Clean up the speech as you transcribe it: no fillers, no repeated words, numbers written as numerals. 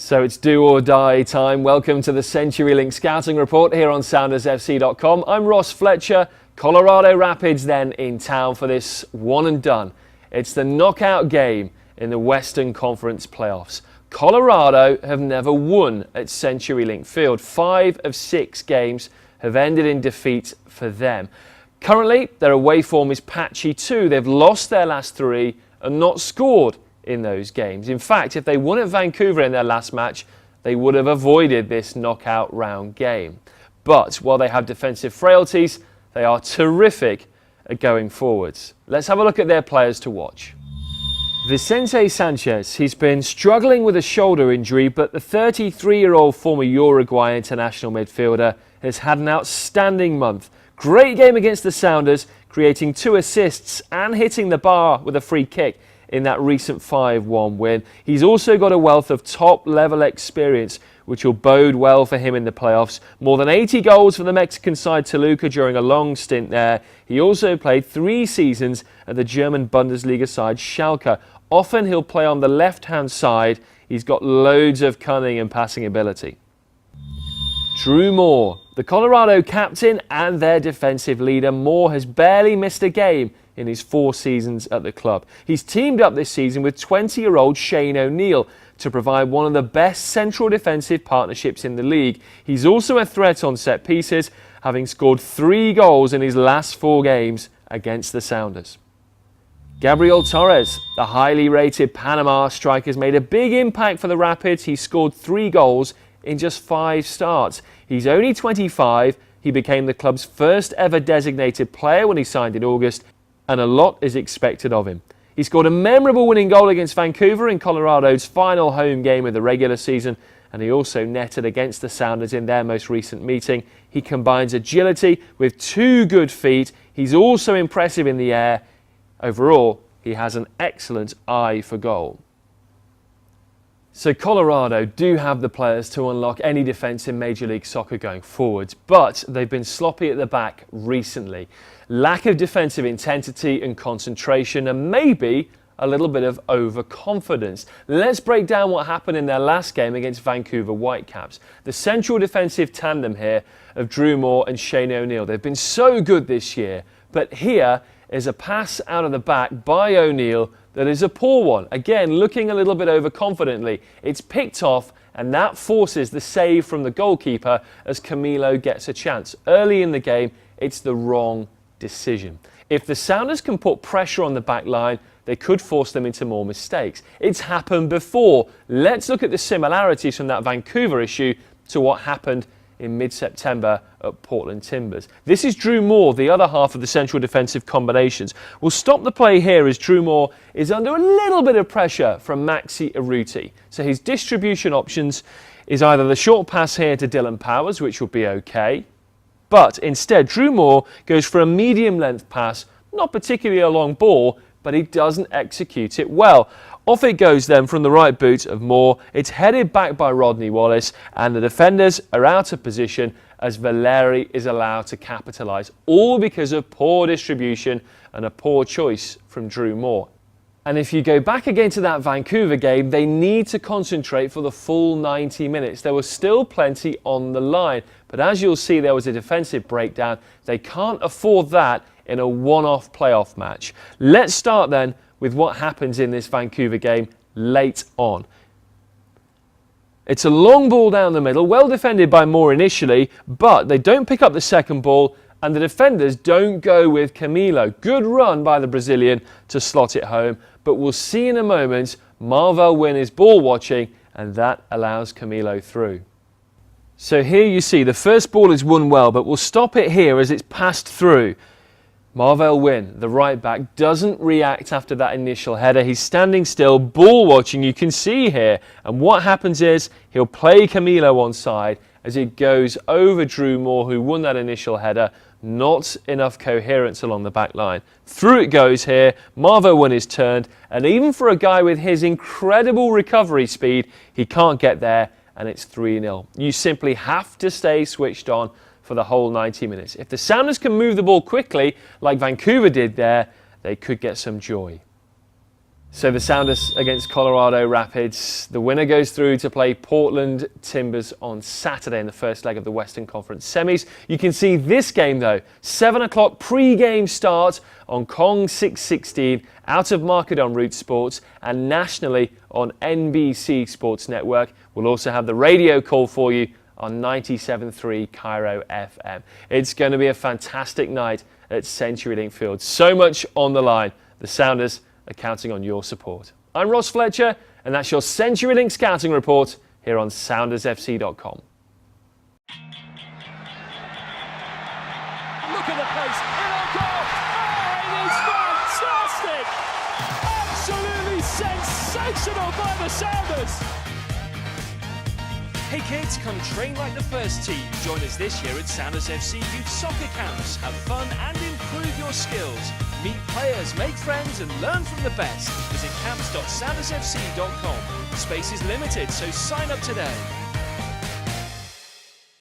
So it's do or die time. Welcome to the CenturyLink Scouting Report here on SoundersFC.com. I'm Ross Fletcher. Colorado Rapids then in town for this one and done. It's the knockout game in the Western Conference playoffs. Colorado have never won at CenturyLink Field. 5 of 6 games have ended in defeat for them. Currently, their away form is patchy too. They've lost their last 3 and not scored in those games. In fact, if they won at Vancouver in their last match, they would have avoided this knockout round game. But while they have defensive frailties, they are terrific at going forwards. Let's have a look at their players to watch. Vicente Sanchez, he's been struggling with a shoulder injury, but the 33-year-old former Uruguay international midfielder has had an outstanding month. Great game against the Sounders, creating 2 assists and hitting the bar with a free kick in that recent 5-1 win. He's also got a wealth of top-level experience, which will bode well for him in the playoffs. More than 80 goals for the Mexican side Toluca during a long stint there. He also played 3 seasons at the German Bundesliga side Schalke. Often he'll play on the left-hand side. He's got loads of cunning and passing ability. Drew Moore, the Colorado captain and their defensive leader. Moore has barely missed a game in his 4 seasons at the club. He's teamed up this season with 20-year-old Shane O'Neill to provide one of the best central defensive partnerships in the league. He's also a threat on set pieces, having scored 3 goals in his last 4 games against the Sounders. Gabriel Torres, the highly rated Panama striker, has made a big impact for the Rapids. He scored 3 goals in just 5 starts. He's only 25. He became the club's first ever designated player when he signed in August, and a lot is expected of him. He scored a memorable winning goal against Vancouver in Colorado's final home game of the regular season, and he also netted against the Sounders in their most recent meeting. He combines agility with 2 good feet. He's also impressive in the air. Overall, he has an excellent eye for goal. So Colorado do have the players to unlock any defence in Major League Soccer going forwards, but they've been sloppy at the back recently. Lack of defensive intensity and concentration, and maybe a little bit of overconfidence. Let's break down what happened in their last game against Vancouver Whitecaps. The central defensive tandem here of Drew Moore and Shane O'Neill. They've been so good this year, but here is a pass out of the back by O'Neill that is a poor one. Again, looking a little bit overconfidently. It's picked off, and that forces the save from the goalkeeper as Camilo gets a chance. Early in the game, it's the wrong decision. If the Sounders can put pressure on the back line, they could force them into more mistakes. It's happened before. Let's look at the similarities from that Vancouver issue to what happened in mid-September at Portland Timbers. This is Drew Moore, the other half of the central defensive combinations. We'll stop the play here as Drew Moore is under a little bit of pressure from Maxi Urruti. So his distribution options is either the short pass here to Dylan Powers, which will be okay, but instead Drew Moore goes for a medium length pass, not particularly a long ball, but he doesn't execute it well. Off it goes then from the right boot of Moore. It's headed back by Rodney Wallace, and the defenders are out of position as Valeri is allowed to capitalise, all because of poor distribution and a poor choice from Drew Moore. And if you go back again to that Vancouver game, they need to concentrate for the full 90 minutes. There was still plenty on the line, but as you'll see, there was a defensive breakdown. They can't afford that in a one-off playoff match. Let's start then with what happens in this Vancouver game late on. It's a long ball down the middle, well defended by Moore initially, but they don't pick up the second ball, and the defenders don't go with Camilo. Good run by the Brazilian to slot it home, but we'll see in a moment Marvel Wynn is ball watching, and that allows Camilo through. So here you see the first ball is won well, but we'll stop it here as it's passed through. Marvel Wynn, the right back, doesn't react after that initial header. He's standing still, ball watching, you can see here. And what happens is he'll play Camilo onside as it goes over Drew Moore, who won that initial header. Not enough coherence along the back line. Through it goes here. Marvel Wynn is turned, and even for a guy with his incredible recovery speed, he can't get there, and it's 3-0. You simply have to stay switched on for the whole 90 minutes. If the Sounders can move the ball quickly, like Vancouver did there, they could get some joy. So the Sounders against Colorado Rapids. The winner goes through to play Portland Timbers on Saturday in the first leg of the Western Conference semis. You can see this game though, 7 o'clock pre-game start on Kong 616, out of market on Root Sports and nationally on NBC Sports Network. We'll also have the radio call for you on 97.3 Cairo FM. It's going to be a fantastic night at CenturyLink Field. So much on the line. The Sounders are counting on your support. I'm Ross Fletcher, and that's your CenturyLink Scouting Report here on SoundersFC.com. Look at the pace, in on goal! Oh, it is fantastic! Absolutely sensational by the Sounders! Hey kids, come train like the first team. Join us this year at Sounders FC Youth Soccer Camps. Have fun and improve your skills. Meet players, make friends and learn from the best. Visit camps.soundersfc.com. Space is limited, so sign up today.